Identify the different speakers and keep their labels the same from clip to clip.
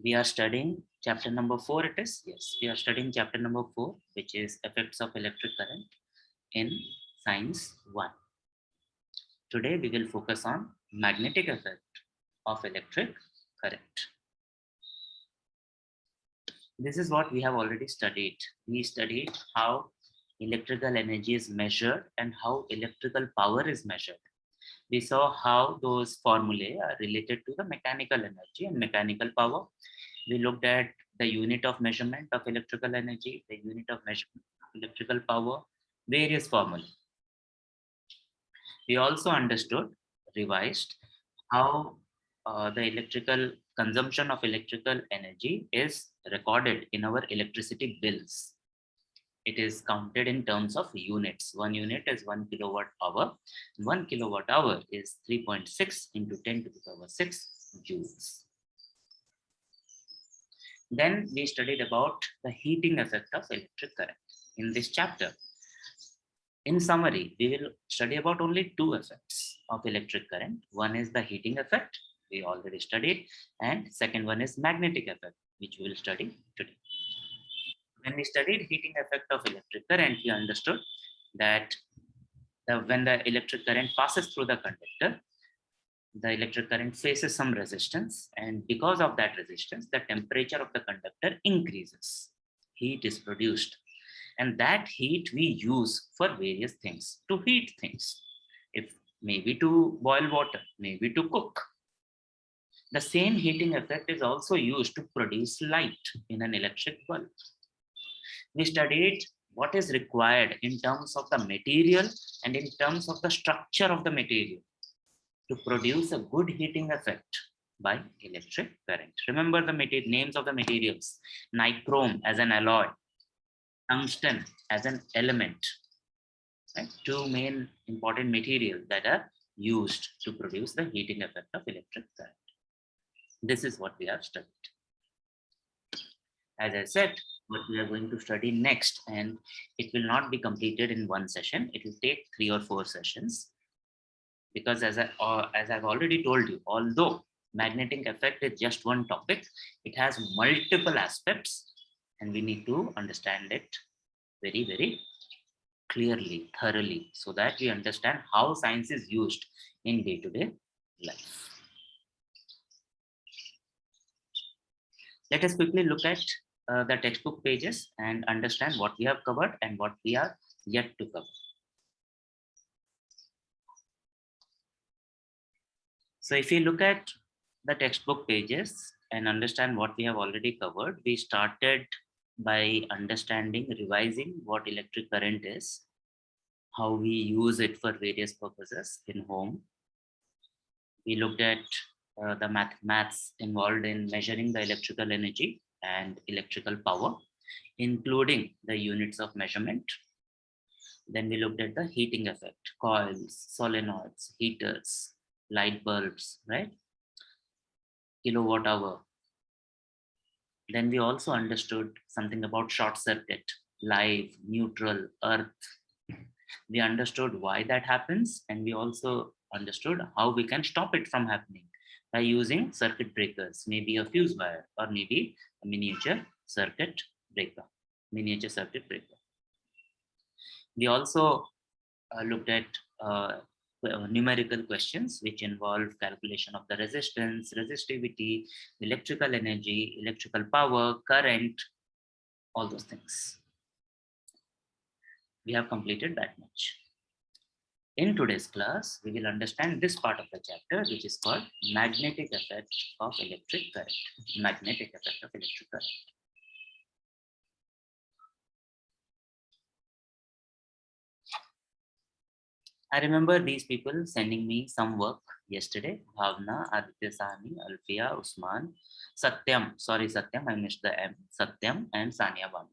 Speaker 1: We are studying chapter number 4, it is? Yes, we are studying chapter number 4, which is effects of electric current in science 1. Today we will focus on magnetic effect of electric current. This is what we have already studied. We studied how electrical energy is measured and how electrical power is measured. We saw how those formulae are related to the mechanical energy and mechanical power. We looked at the unit of measurement of electrical energy, the unit of measurement of electrical power, various formulae. We also understood, revised, how the electrical consumption of electrical energy is recorded in our electricity bills. It is counted in terms of units. One unit is 1 kilowatt hour. 1 kilowatt hour is 3.6 into 10 to the power 6 joules. Then we studied about the heating effect of electric current in this chapter. In summary, we will study about only two effects of electric current. One is the heating effect, we already studied, and second one is magnetic effect, which we will study today. When we studied heating effect of electric current, we understood that when the electric current passes through the conductor, the electric current faces some resistance, and because of that resistance, the temperature of the conductor increases. Heat is produced, and that heat we use for various things, to heat things, if maybe to boil water, maybe to cook. The same heating effect is also used to produce light in an electric bulb. We studied what is required in terms of the material and in terms of the structure of the material to produce a good heating effect by electric current. Remember the names of the materials: nichrome as an alloy, tungsten as an element. Right? Two main important materials that are used to produce the heating effect of electric current. This is what we have studied. As I said, what we are going to study next, and it will not be completed in one session. It will take 3 or 4 sessions, because as I've already told you, although magnetic effect is just one topic, it has multiple aspects, and we need to understand it very, very clearly, thoroughly, so that we understand how science is used in day-to-day life. Let us quickly look at the textbook pages and understand what we have covered and what we are yet to cover. So if you look at the textbook pages and understand what we have already covered, we started by understanding, revising what electric current is, how we use it for various purposes in home. We looked at the maths involved in measuring the electrical energy and electrical power, including the units of measurement. Then we looked at the heating effect, coils, solenoids, heaters, light bulbs, right? Kilowatt hour. Then we also understood something about short circuit, live, neutral, earth. We understood why that happens, and we also understood how we can stop it from happening by using circuit breakers, maybe a fuse wire or maybe a miniature circuit breaker. We also looked at numerical questions which involve calculation of the resistance, resistivity, electrical energy, electrical power, current, all those things. We have completed that much. In today's class, we will understand this part of the chapter, which is called magnetic effect of electric current. Magnetic effect of electric current. I remember these people sending me some work yesterday. Bhavna, Aditya Sani, Alfia, Usman, Satyam. Sorry, Satyam, I missed the M. Satyam and Sania Banu.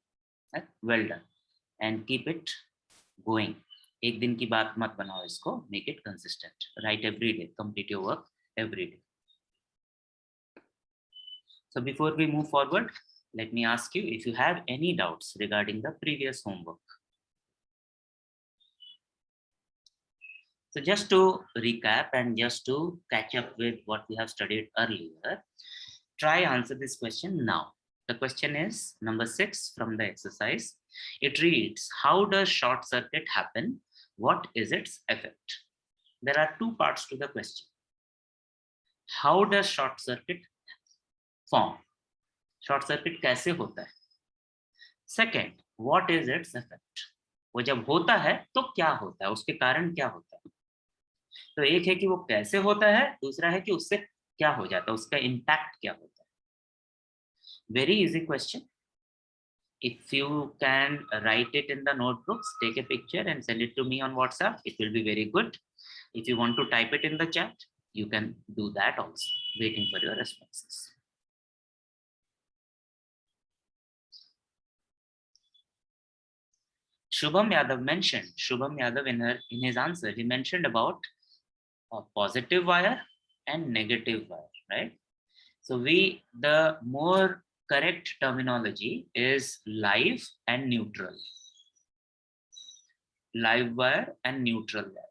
Speaker 1: Right? Well done. And keep it going. एक दिन की बात मत बनाओ इसको. Make it consistent. Write every day. Complete your work every day. So before we move forward, let me ask you if you have any doubts regarding the previous homework. So just to recap and just to catch up with what we have studied earlier, Try answer this question now. The question is number 6 from the exercise. It reads, how does short circuit happen? What is its effect? There are two parts to the question. How does short circuit form? Short circuit कैसे होता है? Second, what is its effect? वो जब होता है तो क्या होता है, उसके कारण क्या होता है? तो एक है कि वो कैसे होता है, दूसरा है कि उससे क्या हो जाता है, उसका इम्पैक्ट क्या होता है. Very easy question. If you can write it in the notebooks, take a picture and send it to me on WhatsApp. It will be very good. If you want to type it in the chat, you can do that also. Waiting for your responses. Shubham Yadav mentioned, in his answer, he mentioned about a positive wire and negative wire, right? So the more correct terminology is live and neutral. Live wire and neutral wire.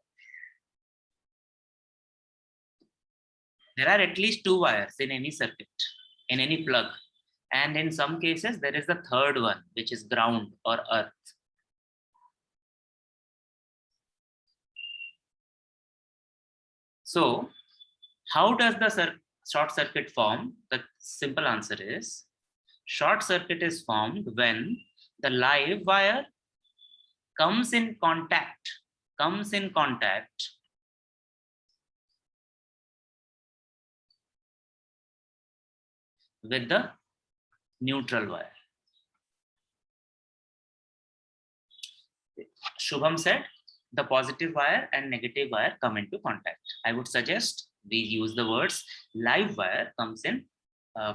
Speaker 1: There are at least 2 wires in any circuit, in any plug. And in some cases, there is the third one, which is ground or earth. So, how does the short circuit form? The simple answer is, short circuit is formed when the live wire comes in contact with the neutral wire. Shubham said the positive wire and negative wire come into contact. I would suggest we use the words live wire comes in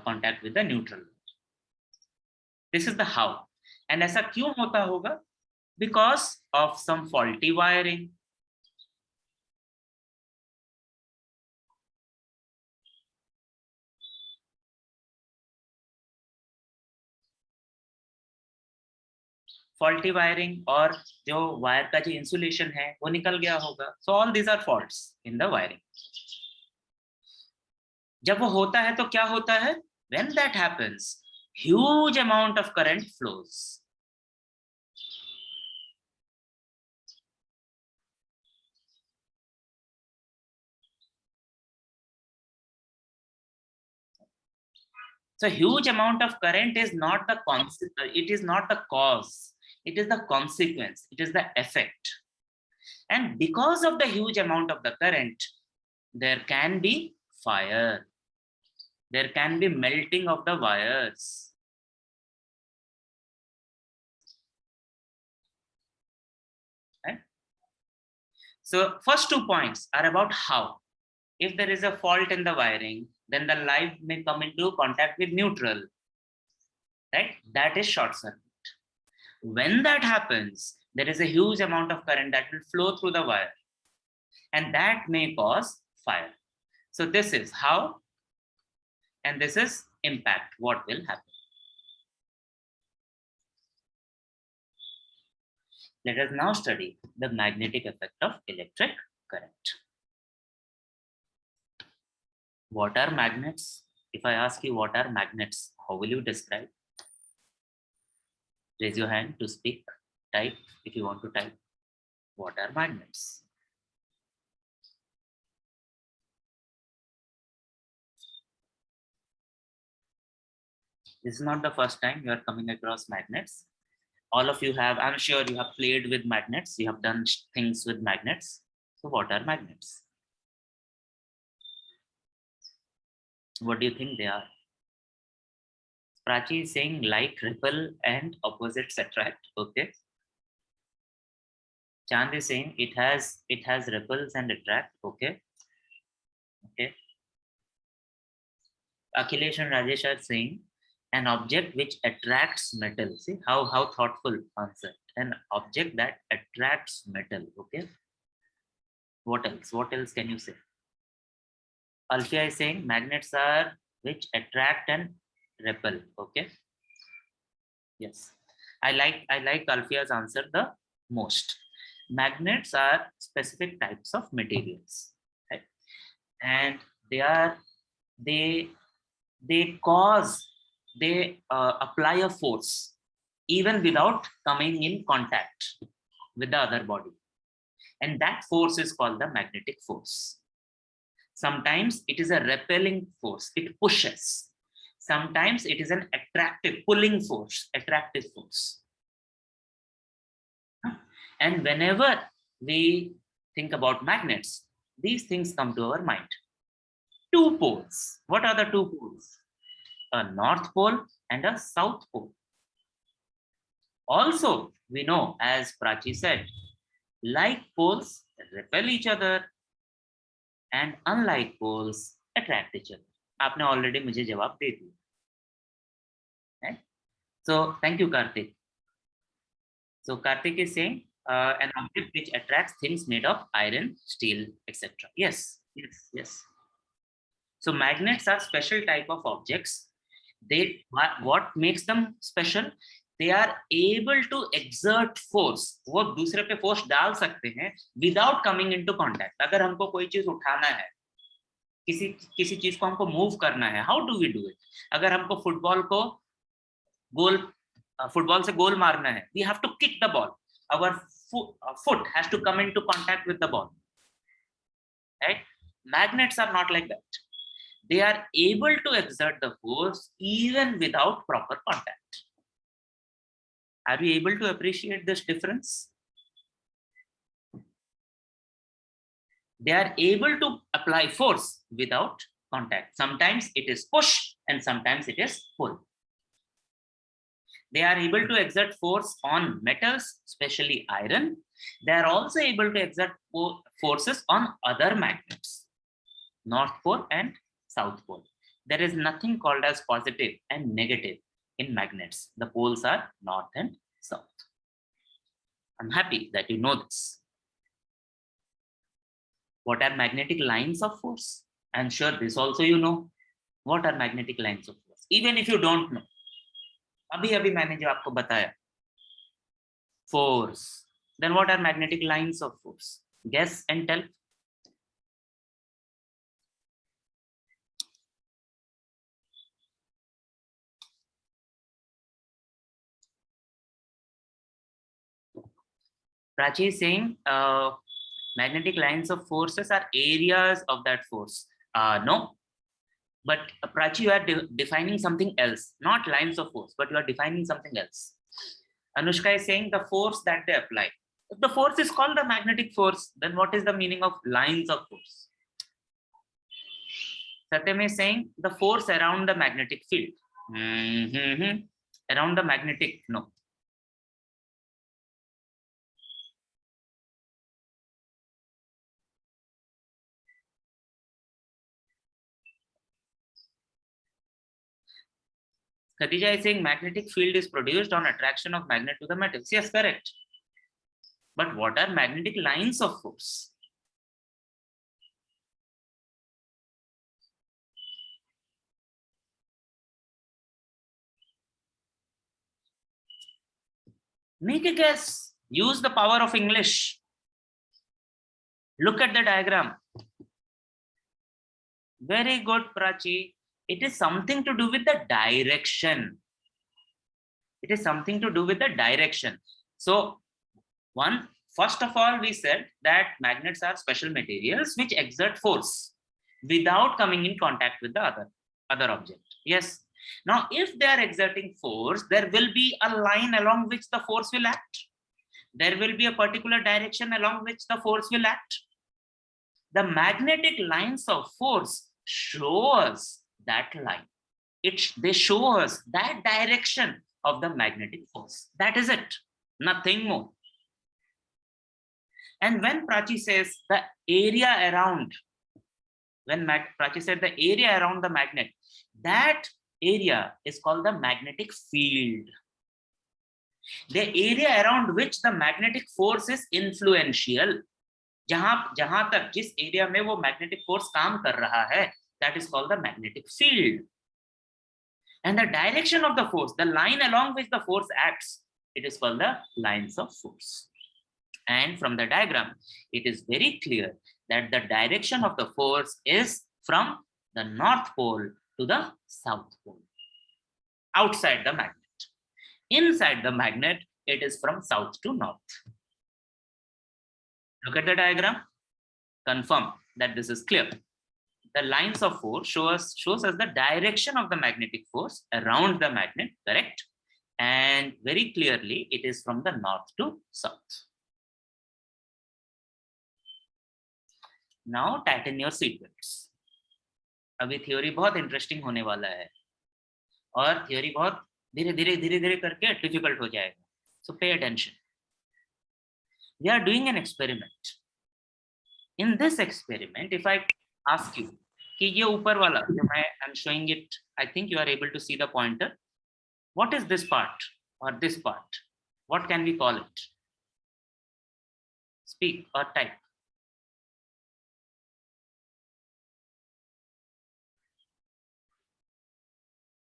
Speaker 1: contact with the neutral wire. This is the how. And ऐसा क्यों होता होगा? Because of some faulty wiring. Faulty wiring और जो wire का जो insulation है वो निकल गया होगा. So all these are faults in the wiring. जब वो होता है तो क्या होता है? When that happens, huge amount of current flows. So huge amount of current is not the concept, it is not the cause, it is the consequence, it is the effect. And because of the huge amount of the current, there can be fire, there can be melting of the wires. Right? So first 2 points are about how. If there is a fault in the wiring, then the live may come into contact with neutral, right? That is short circuit. When that happens, there is a huge amount of current that will flow through the wire, and that may cause fire. So this is how, and this is impact, what will happen. Let us now study the magnetic effect of electric current. What are magnets? If I ask you what are magnets, how will you describe? Raise your hand to speak, type if you want to type. What are magnets? This is not the first time you are coming across magnets. All of you have, I'm sure you have played with magnets, you have done things with magnets. So what are magnets? What do you think they are? Prachi is saying like repel and opposites attract. Okay. Chand is saying it has repels and attract. Okay. Okay. Akhilesh and Rajesh are saying an object which attracts metal. See how thoughtful answer. An object that attracts metal. Okay. What else? What else can you say? Alfia is saying magnets are which attract and repel. Okay. Yes. I like Alfia's answer the most. Magnets are specific types of materials, right? And they they apply a force even without coming in contact with the other body. And that force is called the magnetic force. Sometimes it is a repelling force, it pushes. Sometimes it is an attractive, pulling force, attractive force. And whenever we think about magnets, these things come to our mind. Two poles. What are the two poles? A north pole and a south pole. Also, we know, as Prachi said, like poles repel each other and unlike poles attract each other. आपने already मुझे जवाब दे दिया. Right? So thank you, Karthik. So Karthik is saying an object which attracts things made of iron, steel, etc. Yes, yes, yes. So magnets are special type of objects. What makes them special? They are able to exert force. वो दूसरे पे force डाल सकते हैं without coming into contact. अगर हमको कोई चीज उठाना है, किसी चीज को हमको मूव करना है, how do we do it? अगर हमको फुटबॉल से गोल मारना है, we have to kick the ball. Our foot has to come into contact with the ball. Right? Magnets are not like that. They are able to exert the force even without proper contact. Are you able to appreciate this difference? They are able to apply force without contact. Sometimes it is push and sometimes it is pull. They are able to exert force on metals, especially iron. They are also able to exert forces on other magnets, North Pole and South Pole. There is nothing called as positive and negative in magnets. The poles are north and south. I'm happy that you know this. What are magnetic lines of force? I'm sure this also you know. What are magnetic lines of force? Even if you don't know. अभी मैंने जो आपको बताया, force. Then what are magnetic lines of force? Guess and tell. Prachi is saying magnetic lines of forces are areas of that force. No, but Prachi, you are defining something else, not lines of force, but you are defining something else. Anushka is saying the force that they apply. If the force is called the magnetic force, then what is the meaning of lines of force? Satyam is saying the force around the magnetic field. Around the magnetic, no. Khadija is saying magnetic field is produced on attraction of magnet to the metals. Yes, correct. But what are magnetic lines of force? Make a guess. Use the power of English. Look at the diagram. Very good, Prachi. It is something to do with the direction. It is something to do with the direction. So, first of all, we said that magnets are special materials which exert force without coming in contact with the other object. Yes. Now, if they are exerting force, there will be a line along which the force will act. There will be a particular direction along which the force will act. The magnetic lines of force show us that line. They show us that direction of the magnetic force. That is it, nothing more. And when Prachi says the area around, Prachi said the area around the magnet, that area is called the magnetic field. The area around which the magnetic force is influential, जहां तक जिस area में वो magnetic force काम कर रहा है, that is called the magnetic field. And the direction of the force, the line along which the force acts, it is called the lines of force. And from the diagram, it is very clear that the direction of the force is from the North Pole to the south pole, outside the magnet. Inside the magnet, it is from south to north. Look at the diagram. Confirm that this is clear. The lines of force shows us the direction of the magnetic force around the magnet, correct? And very clearly, it is from the north to south. Now tighten your seat belts. अभी theory बहुत interesting होने वाला है और theory बहुत धीरे धीरे करके डिफिकल्ट हो जाएगा. So pay attention. We are doing an experiment. In this experiment, if I ask you कि ये ऊपर वाला जो मैं I'm showing it, I think you are able to see the pointer. What is this part or this part? What can we call it? Speak or type.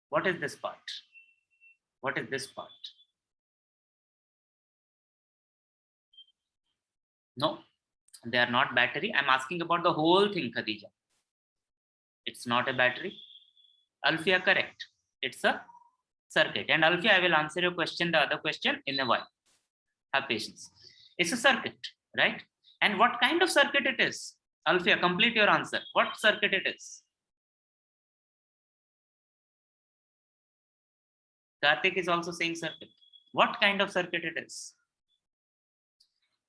Speaker 1: What is this part? What is this part? No, they are not battery. I'm asking about the whole thing, Khadija. It's not a battery. Alfia, correct. It's a circuit. And Alfia, I will answer your question, the other question in a while. Have patience. It's a circuit, right? And what kind of circuit it is? Alfia, complete your answer. What circuit it is? Karthik is also saying circuit. What kind of circuit it is?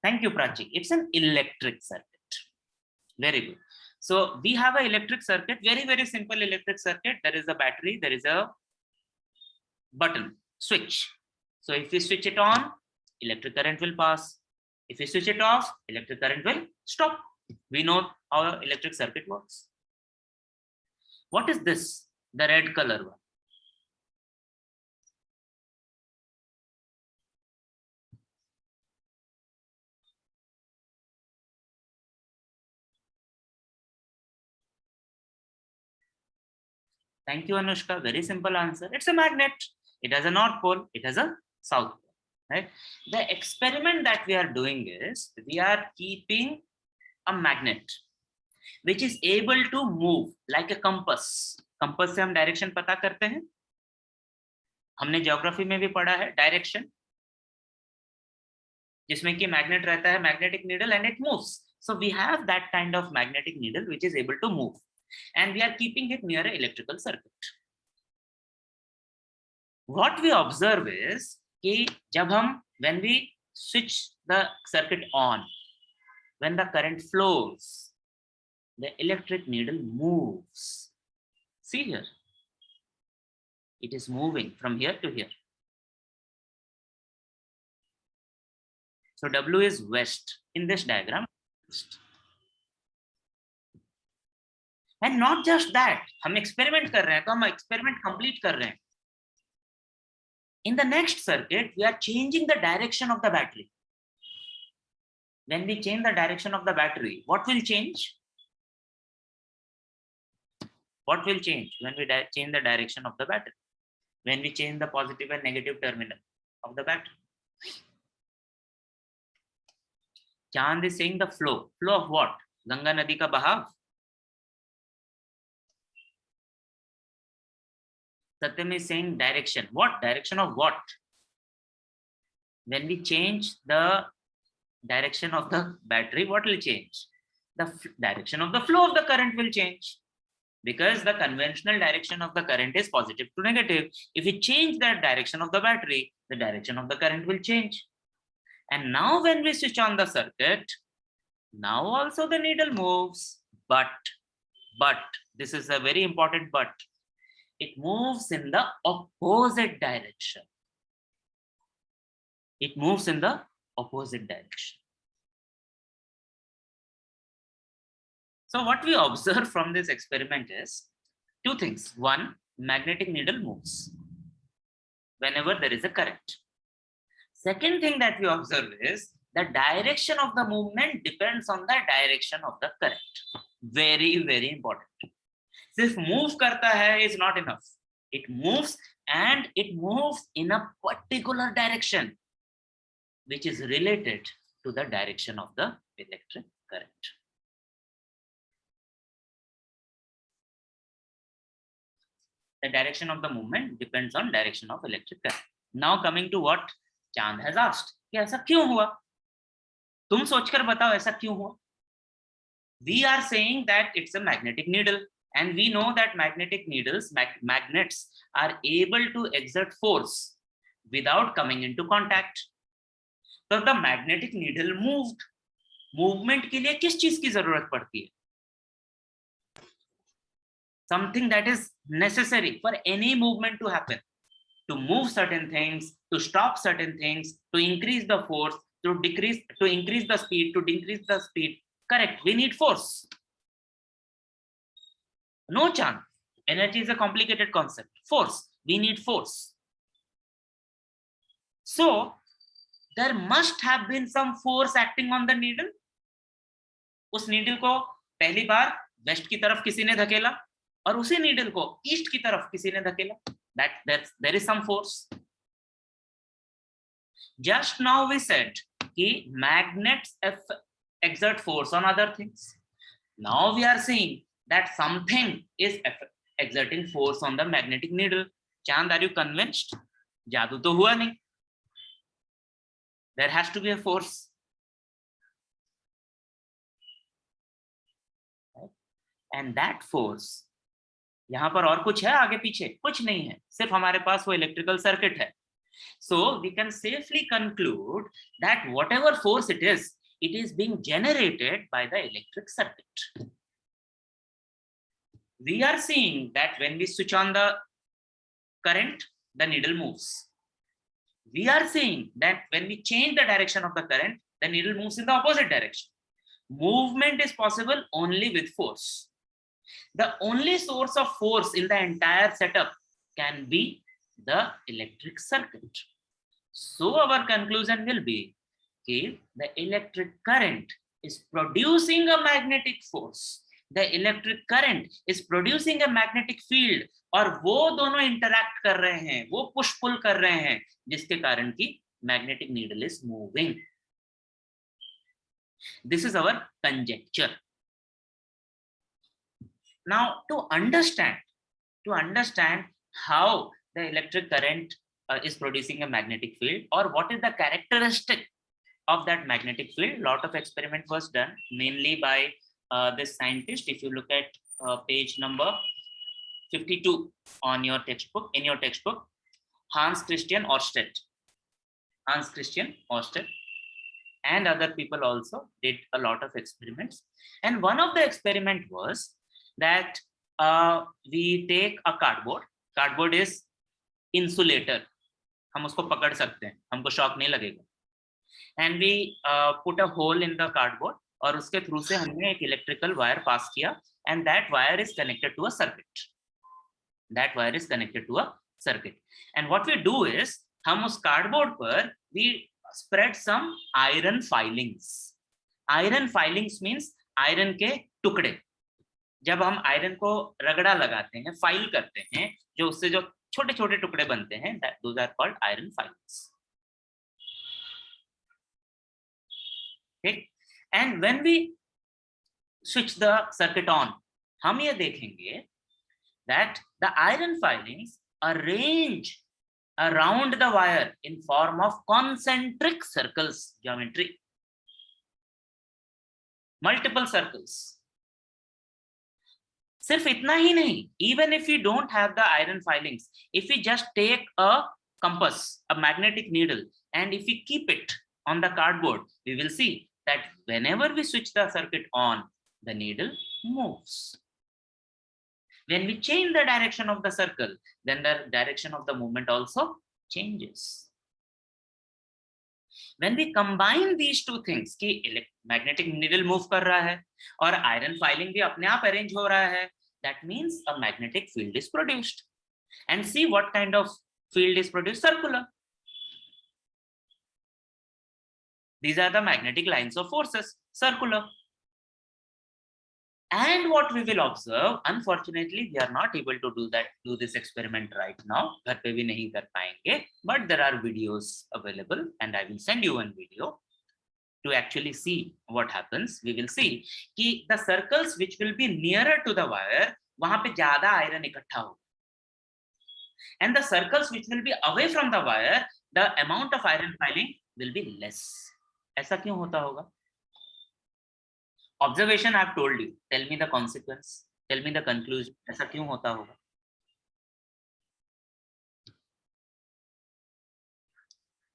Speaker 1: Thank you, Prachi. It's an electric circuit. Very good. So we have an electric circuit, very simple electric circuit. There is a battery, there is a button, switch. So if we switch it on, electric current will pass. If we switch it off, electric current will stop. We know how electric circuit works. What is this? The red color one. Thank you, Anushka. Very simple answer. It's a magnet. It has a north pole. It has a south pole. Right? The experiment that we are doing is we are keeping a magnet which is able to move like a compass. Compass से हम direction पता करते हैं. हमने geography में भी पढ़ा है direction, जिसमें कि magnet रहता है, magnetic needle, and it moves. So we have that kind of magnetic needle which is able to move, and we are keeping it near an electrical circuit. What we observe is कि जब हम when we switch the circuit on, when the current flows, the electric needle moves. See here, it is moving from here to here. So W is west in this diagram. And not just that, हम experiment कर रहे हैं, तो हम experiment complete कर रहे हैं. In the next circuit, we are changing the direction of the battery. When we change the direction of the battery, what will change? What will change when we change the direction of the battery? When we change the positive and negative terminal of the battery. Chand is saying the flow. Flow of what? Ganga Nadi ka bahav. Satyam is saying direction. What? Direction of what? When we change the direction of the battery, what will change? The direction of the flow of the current will change. Because the conventional direction of the current is positive to negative. If we change that direction of the battery, the direction of the current will change. And now when we switch on the circuit, now also the needle moves, but this is a very important but. It moves in the opposite direction. It moves in the opposite direction. So what we observe from this experiment is two things. One, magnetic needle moves whenever there is a current. Second thing that we observe is the direction of the movement depends on the direction of the current. Very important. Sirf move karta hai is not enough. It moves, and it moves in a particular direction which is related to the direction of the electric current. the direction of the movement depends on direction of electric current. Now coming to what Chand has asked, कि ऐसा क्यों हुआ? तुम सोचकर बताओ ऐसा क्यों हुआ? We are saying that it's a magnetic needle, and we know that magnetic needles, magnets, are able to exert force without coming into contact. So the magnetic needle moved. Movement के लिए किस चीज की जरूरत पड़ती है? Something that is necessary for any movement to happen. To move certain things, to stop certain things, to increase the force, to increase the speed, to decrease the speed. Correct. We need force. No chance. Energy is a complicated concept. Force. We need force. So there must have been some force acting on the needle. उस needle को पहली बार waste की तरफ किसी ने धकेला और उसी needle को ईस्ट की तरफ किसी ने धकेला. That there is some force. Just now we said कि magnets exert force on other things. Now we are saying that something is exerting force on the magnetic needle. Chand, are you convinced? जादू तो हुआ नहीं. There has to be a force. And that force, यहाँ पर और कुछ है आगे पीछे? कुछ नहीं है, सिर्फ हमारे पास वो इलेक्ट्रिकल सर्किट है. So we can safely conclude that whatever force it is being generated by the electric circuit. We are seeing that when we switch on the current, the needle moves. We are seeing that when we change the direction of the current, the needle moves in the opposite direction. Movement is possible only with force. The only source of force in the entire setup can be the electric circuit. So our conclusion will be that the electric current is producing a magnetic force. The electric current is producing a magnetic field, और वो दोनों interact कर रहे हैं, वो push pull कर रहे हैं, जिसके कारण की magnetic needle is moving. This is our conjecture. Now to understand how the electric current is producing a magnetic field, or what is the characteristic of that magnetic field, lot of experiment was done mainly by this scientist. If you look at page number 52 on your textbook, in your textbook, Hans Christian Ørsted, and other people also did a lot of experiments. And one of the experiment was that we take a cardboard is insulator, हम उसको पकड़ सकते हैं, हमको shock नहीं लगेगा. And we put a hole in the cardboard, और उसके थ्रू से हमने एक इलेक्ट्रिकल वायर पास किया, and that wire is connected to a circuit. And what we do is, हम उस कार्डबोर्ड पर we spread some iron filings. Iron filings means iron के टुकड़े. जब हम आयरन को रगड़ा लगाते हैं, फाइल करते हैं, जो उससे जो छोटे छोटे टुकड़े बनते हैं, those are called iron filings. Okay? And when we switch the circuit on, हम ये देखेंगे that the iron filings arrange around the wire in form of concentric circles, geometry, multiple circles. सिर्फ इतना ही नहीं, even if we don't have the iron filings, if we just take a compass, a magnetic needle, and if we keep it on the cardboard, we will see that whenever we switch the circuit on, the needle moves. When we change the direction of the circle, then the direction of the movement also changes. When we combine these two things, कि magnetic needle move कर रहा है और iron filing भी अपने आप arrange हो रहा है, that means a magnetic field is produced. And see what kind of field is produced? Circular. These are the magnetic lines of forces, circular. And what we will observe, unfortunately, we are not able to do this experiment right now. घर पे भी नहीं कर पाएंगे, but there are videos available, and I will send you one video to actually see what happens. We will see कि the circles which will be nearer to the wire, वहाँ पे ज़्यादा iron इकट्ठा होगा. and the circles which will be away from the wire, the amount of iron filing will be less. ऐसा क्यों होता होगा? Observation I have told you. Tell me the consequence. Tell me the conclusion. ऐसा क्यों होता होगा?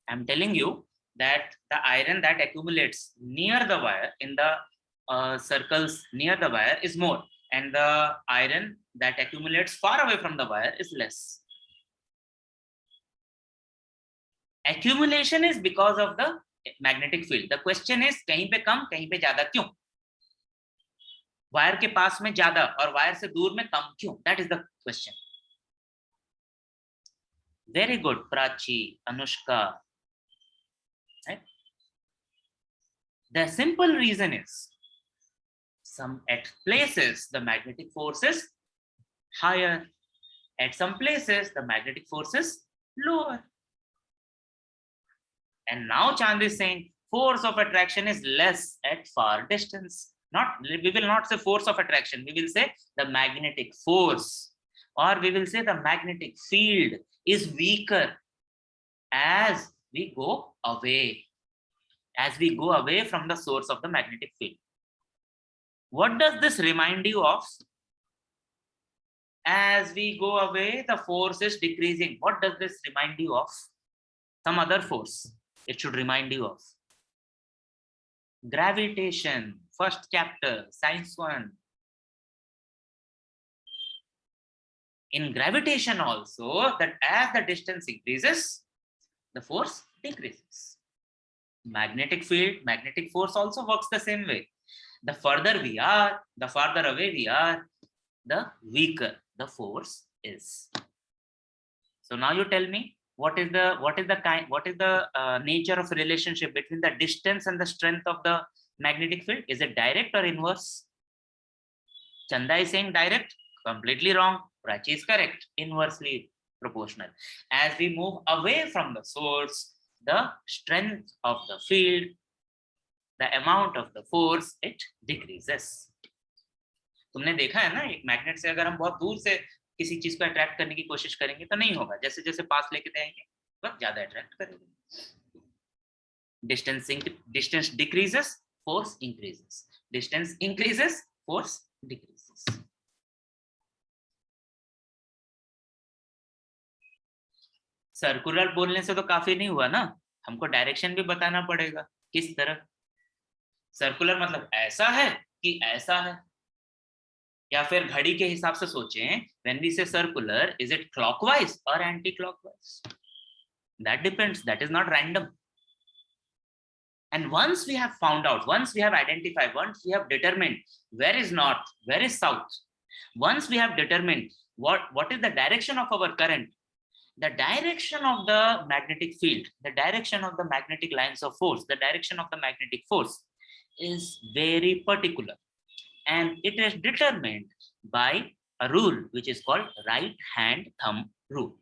Speaker 1: I'm telling you that the iron that accumulates near the wire in the circles near the wire is more, and the iron that accumulates far away from the wire is less. Accumulation is because of the magnetic field. The question is कहीं पे कम कहीं पे ज्यादा क्यों? Wire के पास में ज्यादा और वायर से दूर में कम क्यों? That is the question. Very good, Prachi, Anushka. Right? The simple reason is some at places the magnetic force is higher, at some places the magnetic force is lower. And now Chand is saying force of attraction is less at far distance. We will not say force of attraction, we will say the magnetic force, or we will say the magnetic field is weaker as we go away, from the source of the magnetic field. What does this remind you of? As we go away, the force is decreasing. What does this remind you of? Some other force it should remind you of. Gravitation, first chapter, science 1. In gravitation also, that as the distance increases, the force decreases. Magnetic field, magnetic force also works the same way. The further we are, the farther away we are, the weaker the force is. So now you tell me, what is the nature of relationship between the distance and the strength of the magnetic field? Is it direct or inverse? Chanda is saying direct, completely wrong. Prachi is correct, inversely proportional. As we move away from the source, the strength of the field, the amount of the force, it decreases. तुमने देखा है ना, एक magnet से अगर हम बहुत दूर से किसी चीज को अट्रैक्ट करने की कोशिश करेंगे तो नहीं होगा, जैसे जैसे पास लेके जाएंगे वक्त ज्यादा अट्रैक्ट करेंगे. Distance decreases, force increases. Distance increases, force decreases. Circular बोलने से तो काफी नहीं हुआ ना, हमको डायरेक्शन भी बताना पड़ेगा किस तरह. सर्कुलर मतलब ऐसा है कि ऐसा है, या फिर घड़ी के हिसाब से सोचें, when we say circular, is it clockwise or anti-clockwise? That depends, that is not random. And once we have found out, once we have identified, once we have determined where is north, where is south, once we have determined what is the direction of our current, the direction of the magnetic field, the direction of the magnetic lines of force, the direction of the magnetic force is very particular. And it is determined by a rule which is called right hand thumb rule.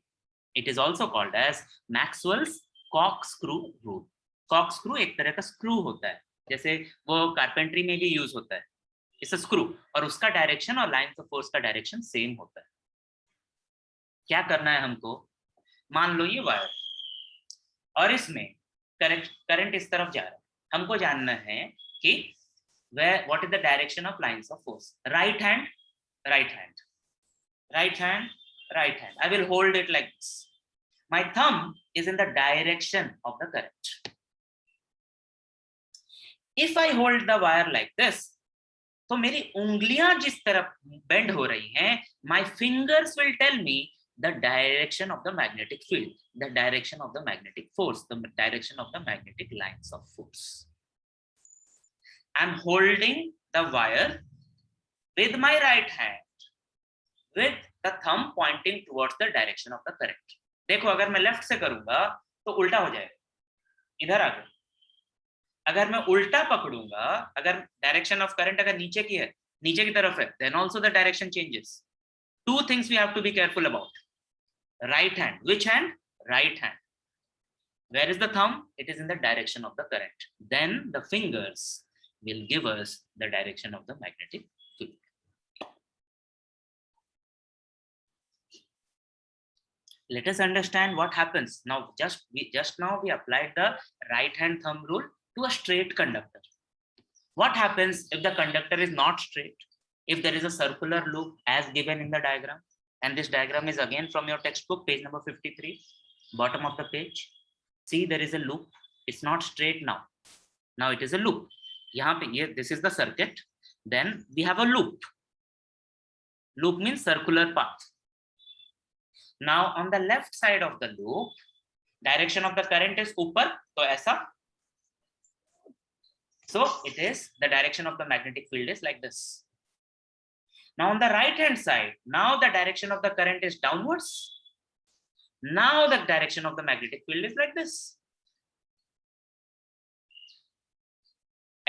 Speaker 1: It is also called as Maxwell's corkscrew rule. Corkscrew एक तरह का screw होता है, जैसे वो carpentry में भी use होता है. It's a screw, और उसका direction और lines of force का direction same होता है. क्या करना है हमको? मान लो ये वायर और इसमें करंट इस तरफ जा रहा है. हमको जानना है कि what is the direction of lines of force? Right hand, right hand, right hand, right hand. I will hold it like this. My thumb is in the direction of the current. If I hold the wire like this, तो मेरी उंगलियां जिस तरफ bend हो रही हैं, my fingers will tell me the direction of the magnetic field, the direction of the magnetic force, the direction of the magnetic lines of force. I'm holding the wire with my right hand, with the thumb pointing towards the direction of the current. देखो, अगर मैं left से करूंगा तो उल्टा हो जाएगा, इधर आ गया. अगर मैं उल्टा पकड़ूंगा, अगर डायरेक्शन ऑफ करंट अगर नीचे की है, नीचे की तरफ है, then also the direction changes. Two things we have to be careful about. Right hand. Which hand? Right hand. Where is the thumb? It is in the direction of the current. Then the fingers will give us the direction of the magnetic field. let us understand what happens. Now, just now we applied the right hand thumb rule to a straight conductor. What happens if the conductor is not straight? If there is a circular loop as given in the diagram, and this diagram is again from your textbook, page number 53, bottom of the page. See, there is a loop. It's not straight now. Now it is a loop. This is the circuit. Then we have a loop. Loop means circular path. Now on the left side of the loop, direction of the current is upar, so aisa. So it is the direction of the magnetic field is like this. Now on the right hand side, now the direction of the current is downwards. Now the direction of the magnetic field is like this.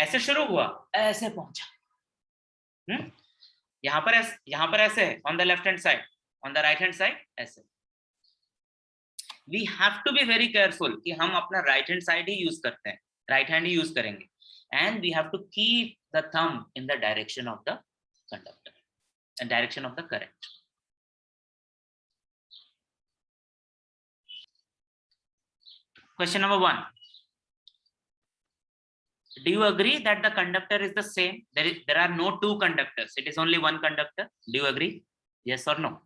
Speaker 1: ऐसे शुरू हुआ, ऐसे पहुंचा. यहाँ पर ऐसे है on the left hand side, on the right hand side ऐसे. We have to be very careful कि हम अपना right hand side ही use करते हैं, right hand ही use करेंगे, and we have to keep the thumb in the direction of the conductor, the direction of the current. Question number 1. Do you agree that the conductor is the same? There are no two conductors. It is only one conductor. Do you agree? Yes or no?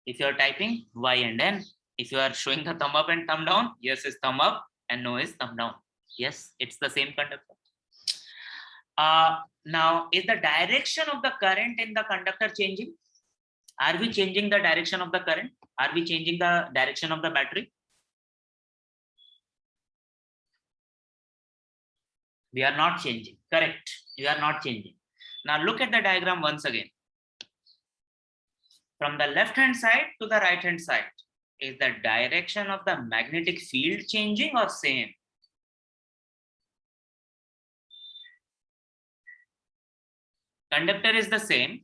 Speaker 1: If you are typing Y and N, if you are showing the thumb up and thumb down, yes is thumb up and no is thumb down. Yes, it's the same conductor. Now, is the direction of the current in the conductor changing? Are we changing the direction of the current? Are we changing the direction of the battery? We are not changing. Correct. We are not changing. Now look at the diagram once again. From the left hand side to the right hand side, is the direction of the magnetic field changing or same? Conductor is the same.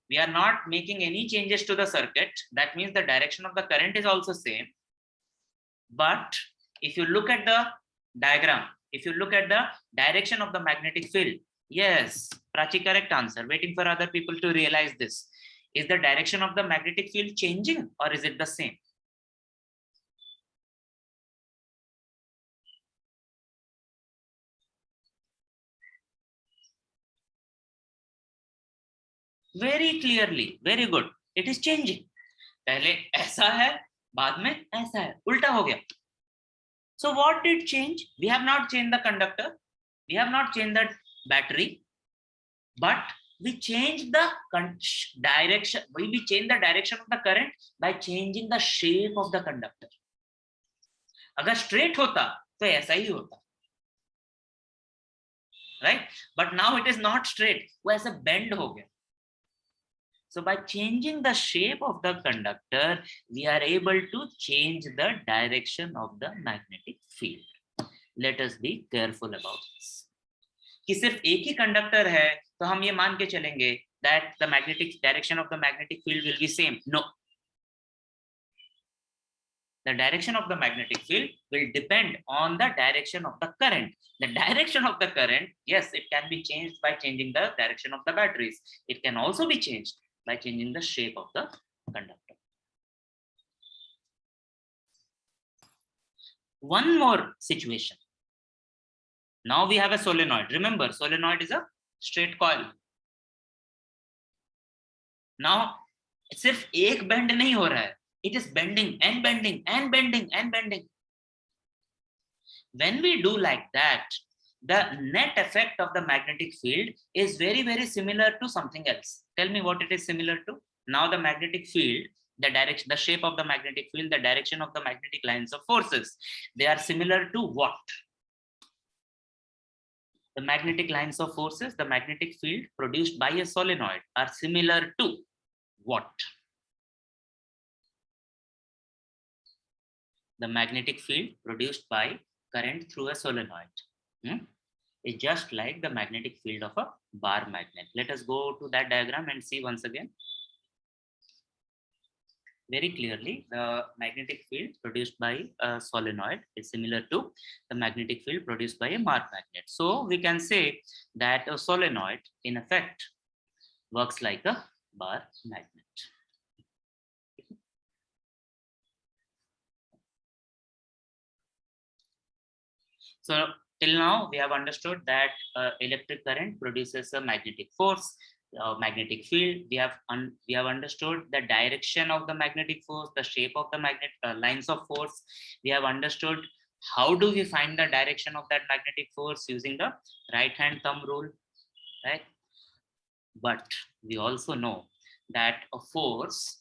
Speaker 1: We are not making any changes to the circuit. That means the direction of the current is also same. But if you look at the diagram, if you look at the direction of the magnetic field, yes, Prachi, correct answer. Waiting for other people to realize this. Is the direction of the magnetic field changing or is it the same? Very clearly, very good. It is changing. पहले ऐसा है, बाद में ऐसा है, उल्टा हो गया. So what did change? We have not changed the conductor. We have not changed the battery, but we changed the direction. We change the direction of the current by changing the shape of the conductor. अगर straight होता तो ऐसा ही होता, right? But now it is not straight. वो ऐसे bend हो गया. So by changing the shape of the conductor, we are able to change the direction of the magnetic field. Let us be careful about this. कि सिर्फ एक ही conductor है तो हम ये मान के चलेंगे that the magnetic direction of the magnetic field will be same. No. The direction of the magnetic field will depend on the direction of the current. The direction of the current, yes, it can be changed by changing the direction of the batteries. It can also be changed by changing the shape of the conductor. One more situation. Now we have a solenoid. Remember, solenoid is a straight coil. Now, सिर्फ एक bend नहीं हो रहा है. It is bending and bending and bending and bending. When we do like that, the net effect of the magnetic field is very, very similar to something else. Tell me what it is similar to. Now the magnetic field, the direction, the shape of the magnetic field, the direction of the magnetic lines of forces, they are similar to what? The magnetic lines of forces, the magnetic field produced by a solenoid are similar to what? The magnetic field produced by current through a solenoid. Is just like the magnetic field of a bar magnet. Let us go to that diagram and see once again. very clearly the magnetic field produced by a solenoid is similar to the magnetic field produced by a Mach magnet. So we can say that a solenoid in effect works like a bar magnet. So till now we have understood that electric current produces a magnetic force, magnetic field. We have understood the direction of the magnetic force, the shape of the magnet lines of force. We have understood how do we find the direction of that magnetic force using the right hand thumb rule, right? But we also know that a force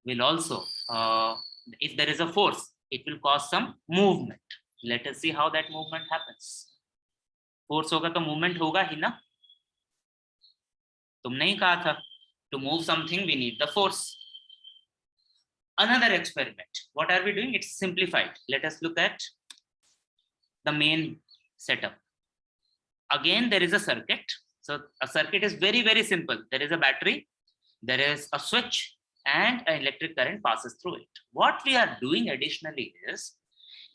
Speaker 1: will also, if there is a force, it will cause some movement. Let us see how that movement happens. Force होगा तो movement होगा ही ना. तुमने ही कहा था, to move something we need the force. Another experiment. What are we doing? It's simplified. Let us look at the main setup. Again, there is a circuit. So a circuit is very, very simple. There is a battery, there is a switch, and an electric current passes through it. What we are doing additionally is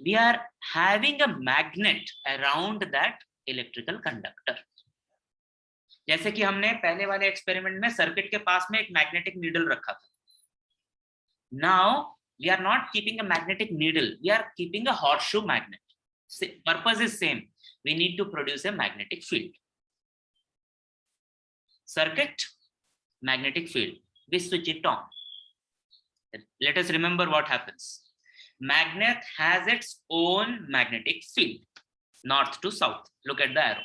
Speaker 1: we are having a magnet around that electrical conductor. जैसे कि हमने पहले वाले experiment में circuit के पास में एक magnetic needle रखा था. Now we are not keeping a magnetic needle, we are keeping a horseshoe magnet. Purpose is same. We need to produce a magnetic field. Circuit, magnetic field. We switch it on. Let us remember what happens. Magnet has its own magnetic field, north to south. Look at the arrow.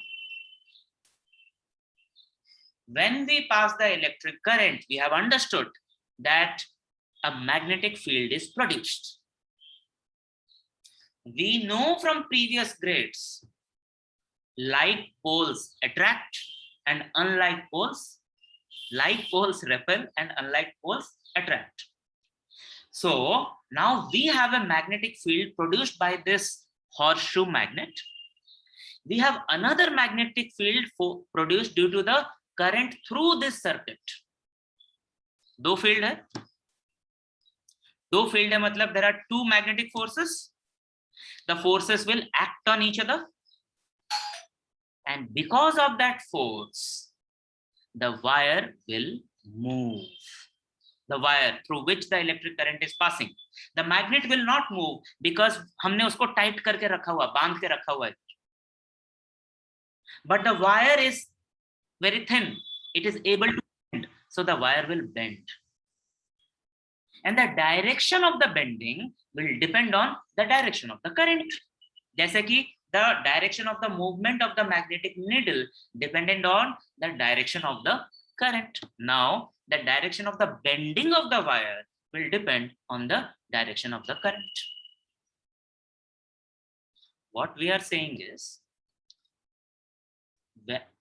Speaker 1: When we pass the electric current, we have understood that a magnetic field is produced. We know from previous grades, like poles attract and unlike poles, like poles repel and unlike poles attract. So now we have a magnetic field produced by this horseshoe magnet. We have another magnetic field produced due to the current through this circuit. दो field है. दो field है मतलब there are two magnetic forces. The forces will act on each other. And because of that force, the wire will move. The wire through which the electric current is passing. The magnet will not move because हमने उसको tight करके रखा हुआ, बांध के रखा हुआ है. But the wire is very thin. It is able to bend. So the wire will bend. And the direction of the bending will depend on the direction of the current. जैसे कि the direction of the movement of the magnetic needle dependent on the direction of the current. Now, the direction of the bending of the wire will depend on the direction of the current. What we are saying is that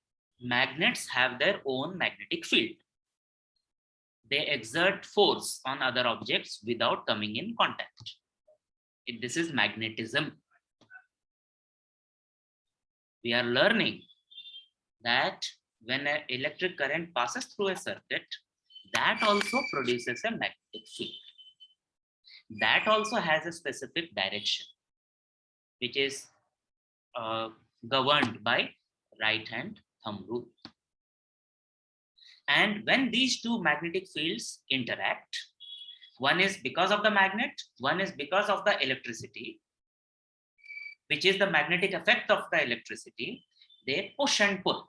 Speaker 1: magnets have their own magnetic field. They exert force on other objects without coming in contact. This is magnetism. We are learning that when an electric current passes through a circuit, that also produces a magnetic field. That also has a specific direction, which is governed by right hand thumb rule. And when these two magnetic fields interact, one is because of the magnet, one is because of the electricity, which is the magnetic effect of the electricity, they push and pull.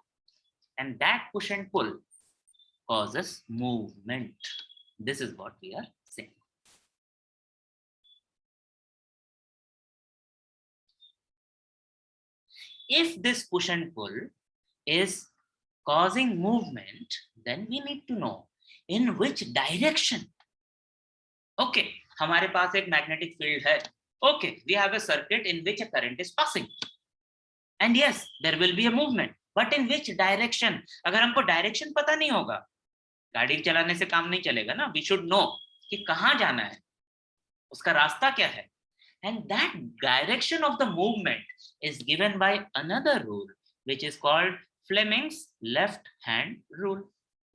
Speaker 1: And that push and pull causes movement. This is what we are saying. If this push and pull is causing movement, then we need to know in which direction. Okay, हमारे पास एक magnetic field है. Okay, we have a circuit in which a current is passing. And yes, there will be a movement. But in which direction? अगर हमको direction पता नहीं होगा, गाड़ी चलाने से काम नहीं चलेगा ना. We should know कि कहाँ जाना है, उसका रास्ता क्या है. And that direction of the movement is given by another rule, which is called Fleming's left hand rule.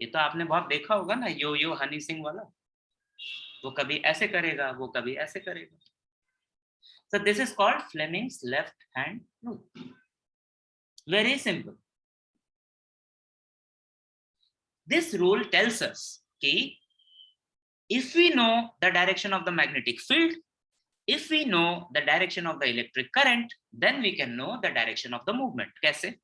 Speaker 1: ये तो आपने बहुत देखा होगा ना, यो यो हनी सिंह वाला. वो कभी ऐसे करेगा, वो कभी ऐसे करेगा. So this is called Fleming's left hand rule. Very simple. This rule tells us कि if we know the direction of the magnetic field, if we know the direction of the electric current, then we can know the direction of the movement. कैसे?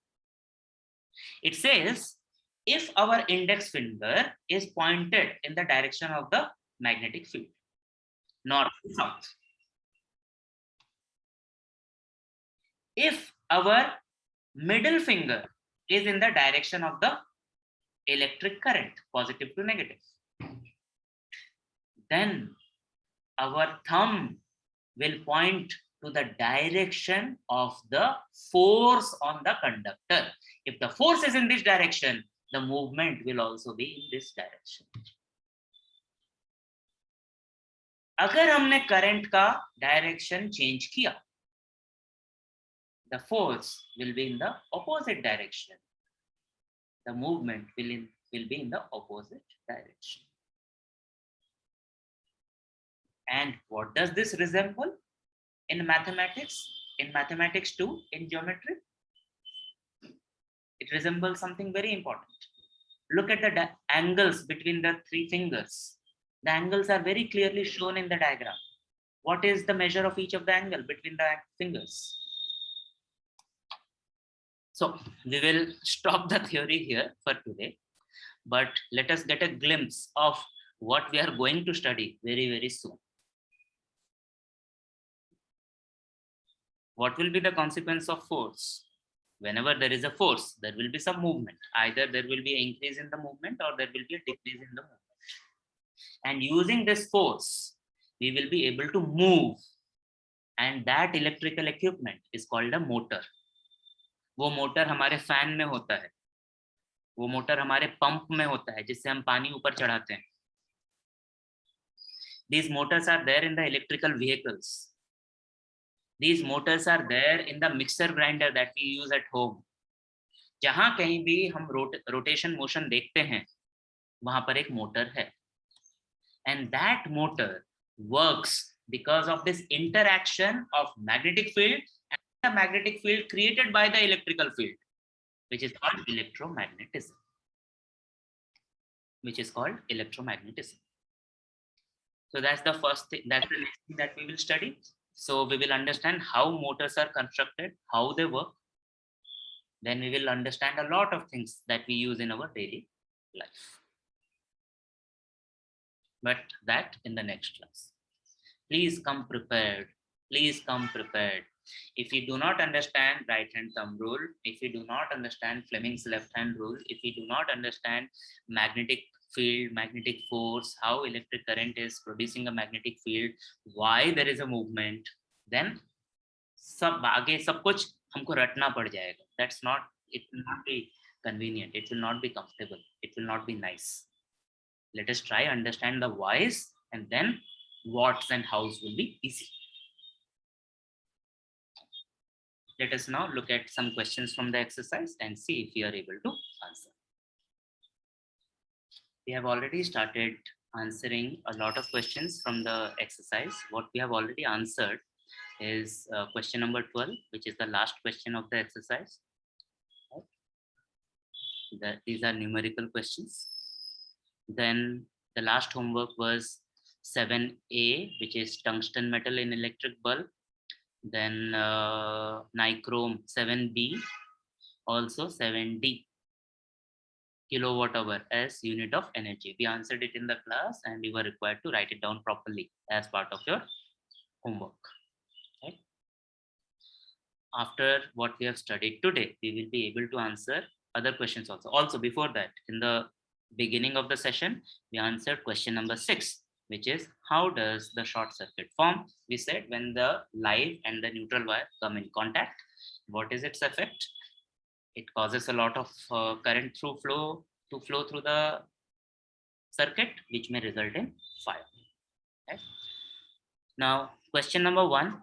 Speaker 1: It says if our index finger is pointed in the direction of the magnetic field, north to south. If our middle finger is in the direction of the electric current, positive to negative, then our thumb will point to the direction of the force on the conductor. If the force is in this direction, the movement will also be in this direction. अगर हमने current का direction change किया, the force will be in the opposite direction. The movement will be in the opposite direction. And what does this resemble in mathematics? In mathematics too, in geometry? It resembles something very important. Look at the angles between the three fingers. The angles are very clearly shown in the diagram. What is the measure of each of the angle between the fingers? So we will stop the theory here for today, but let us get a glimpse of what we are going to study very, very soon. What will be the consequence of force? Whenever there is a force, there will be some movement. Either there will be an increase in the movement or there will be a decrease in the movement. And using this force, we will be able to move. And that electrical equipment is called a motor. वो motor हमारे fan में होता है, वो motor हमारे pump में होता है जिससे हम पानी ऊपर चढ़ाते हैं. These motors are there in the electrical vehicles. These motors are there in the mixer grinder that we use at home. जहां कहीं भी हम रोटेशन मोशन देखते हैं, वहां पर एक मोटर है. And that motor works because of this interaction of magnetic field and the magnetic field created by the electrical field, which is called electromagnetism. So that's the first thing, that's the next thing that we will study. So we will understand how motors are constructed, how they work. Then we will understand a lot of things that we use in our daily life. But that in the next class. Please come prepared. Please come prepared. If you do not understand right hand thumb rule, if you do not understand Fleming's left hand rule, if you do not understand magnetic field, magnetic force, how electric current is producing a magnetic field, why there is a movement, then सब आगे सब कुछ हमको रटना पड़ जाएगा. That's not, it will not be convenient, it will not be comfortable, it will not be nice. Let us try understand the whys, and then whats and hows will be easy. Let us now look at some questions from the exercise and see if we are able to answer. We have already started answering a lot of questions from the exercise. What we have already answered is question number 12, which is the last question of the exercise. These are numerical questions. Then the last homework was 7A, which is tungsten metal in electric bulb. Then nichrome 7B, also 7D, kilowatt hour as unit of energy. We answered it in the class and you were required to write it down properly as part of your homework. Okay. After what we have studied today, we will be able to answer other questions also. Also before that, in the beginning of the session, we answered question number 6, which is how does the short circuit form? We said when the live and the neutral wire come in contact, what is its effect? It causes a lot of current to flow through the circuit, which may result in fire. Okay. Now, question number 1,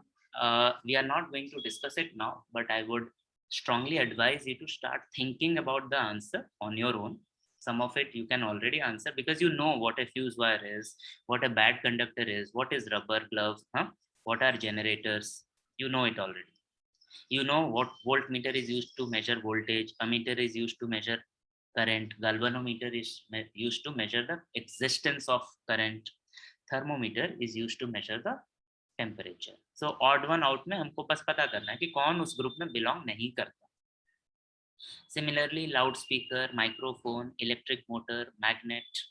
Speaker 1: we are not going to discuss it now, but I would strongly advise you to start thinking about the answer on your own. some of it you can already answer because you know what a fuse wire is, what a bad conductor is, what is rubber glove, what are generators, you know it already. You know what voltmeter is used to measure voltage, ammeter is used to measure current, galvanometer is used to measure the existence of current, thermometer is used to measure the temperature. So odd one out में हमको बस पता करना है कि कौन उस group में बिलोंग नहीं करता. Similarly, loudspeaker, microphone, electric motor, magnet.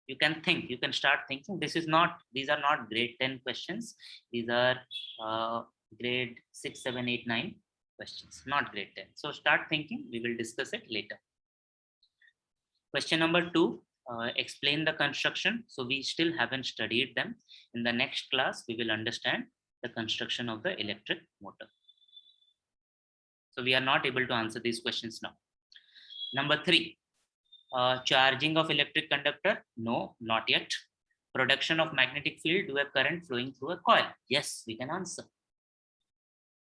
Speaker 1: You can think, you can start thinking. These are not grade 10 questions. These are grade 6, 7, 8, 9 questions, not grade 10. So start thinking, we will discuss it later. Question number 2, explain the construction. So we still haven't studied them. In the next class, we will understand the construction of the electric motor. So we are not able to answer these questions now. Number 3, charging of electric conductor. No, not yet. Production of magnetic field due to current flowing through a coil. Yes, we can answer.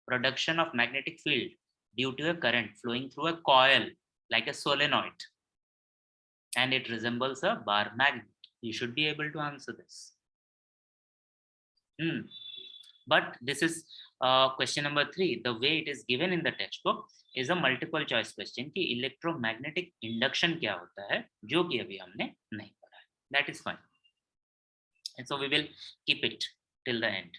Speaker 1: Production of magnetic field due to a current flowing through a coil like a solenoid. And it resembles a bar magnet. You should be able to answer this. But this is question number 3. The way it is given in the textbook is a multiple choice question कि electromagnetic induction क्या होता है, जो कि अभी हमने नहीं पढ़ा है. That is fine. And so we will keep it till the end.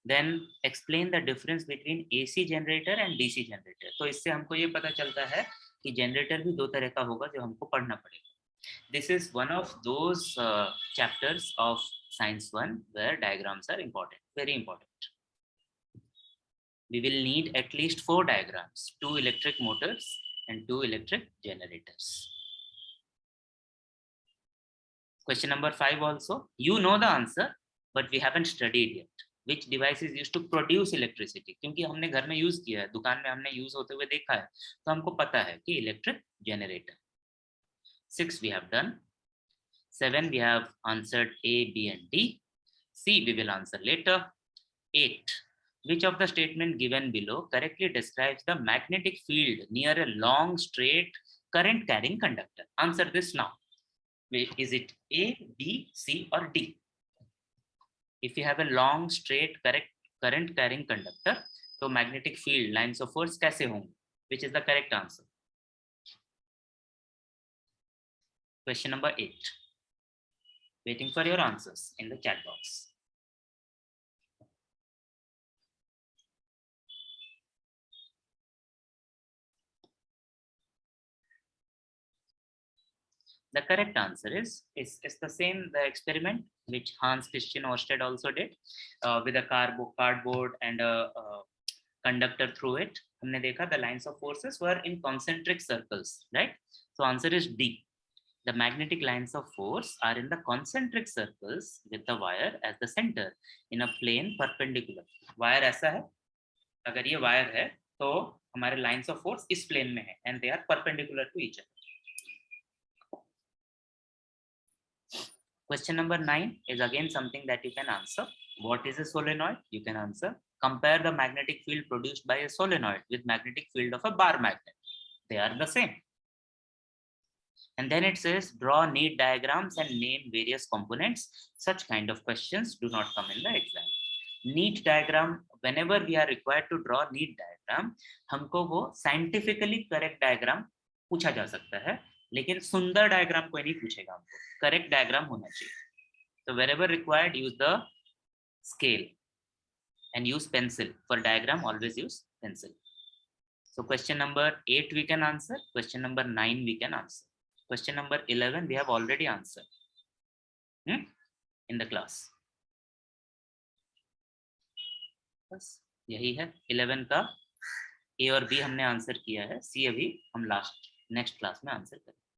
Speaker 1: Then explain the difference between AC generator and DC generator. तो इससे हमको ये पता चलता है कि generator भी दो तरह का होगा जो हमको पढ़ना पड़ेगा. This is one of those chapters of Science 1 where diagrams are important, very important. We will need at least 4 diagrams, 2 electric motors and 2 electric generators. Question number 5 also, you know the answer, but we haven't studied yet. Which device is used to produce electricity? क्योंकि हमने घर में use किया है, दुकान में हमने use होते हुए देखा है, तो हमको पता है कि electric generator. 6 we have done. 7 we have answered A, B and D. C we will answer later. 8. Which of the statement given below correctly describes the magnetic field near a long straight current carrying conductor? Answer this now. Is it A, B, C or D? If you have a long straight current carrying conductor, तो magnetic field lines of force कैसे होंगे? Which is the correct answer? Question number 8. Waiting for your answers in the chat box. The correct answer is the same, the experiment which Hans Christian Ørsted also did with a cardboard and a conductor through it. हमने देखा the lines of forces were in concentric circles, right? So answer is D. The magnetic lines of force are in the concentric circles with the wire as the center in a plane perpendicular. Wire ऐसा है, अगर ये wire है तो हमारे lines of force इस plane में है and they are perpendicular to each other. Question number 9 is again something that you can answer. What is a solenoid? You can answer. Compare the magnetic field produced by a solenoid with magnetic field of a bar magnet. They are the same. And then it says draw neat diagrams and name various components. Such kind of questions do not come in the exam. Neat diagram, whenever we are required to draw neat diagram, हमको वो scientifically correct diagram पूछा जा सकता है, लेकिन सुंदर diagram कोई नहीं पूछेगा हमको. करेक्ट डायग्राम होना चाहिए. So wherever required, use the scale and use pencil. For diagram, always use pencil. So question number 8 we can answer. Question number 9 we can answer. Question number 11 we have already answered in the class. बस यही है. 11 का A और B हमने answer किया है. C अभी हम नेक्स्ट क्लास में आंसर करेंगे.